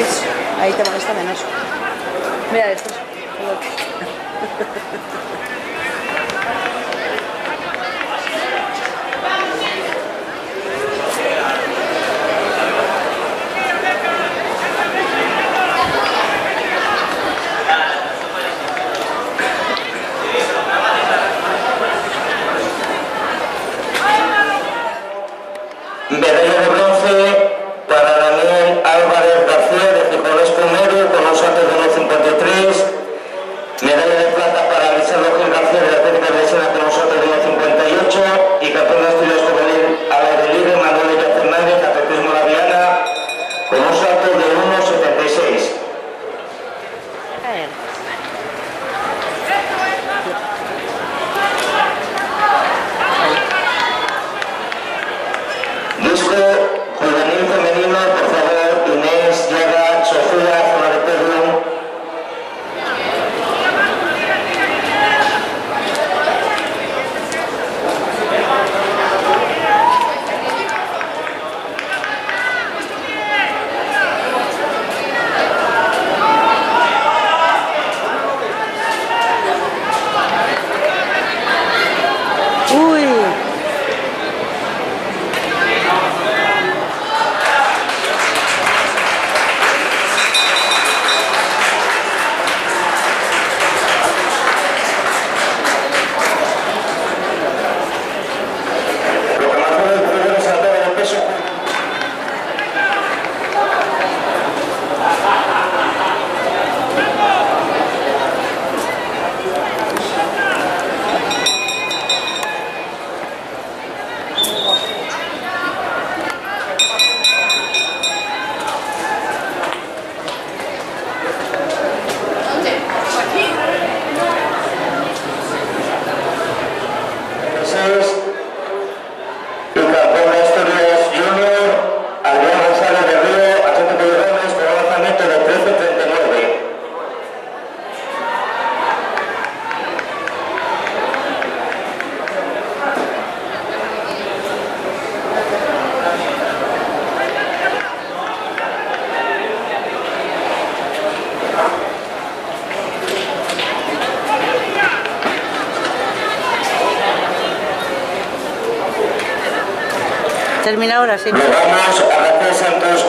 Eso, ahí te molesta menos. Mira estos. Medalla de bronce para Daniel Álvarez García de Gijones Primero con un salto de 1.53. Medalla de plata para Lisandro Gil García de la Técnica de Sena con un salto de 1.58. Y campeón de Asturias juvenil al aire libre Manuel Ella Fernández, atletismo La Viana, con un salto de 1.76. Disco juvenil femenino, por favor, Inés, Yaga, Sofía, zona de Pedro. Uy. Proclamación del primer saltador de peso. Y campeón de Asturias Junior, Adrián González de Río, Atlético de Gómez, con un lanzamiento de 13.39. Termina ahora, sí. Llegamos a Rafael Santos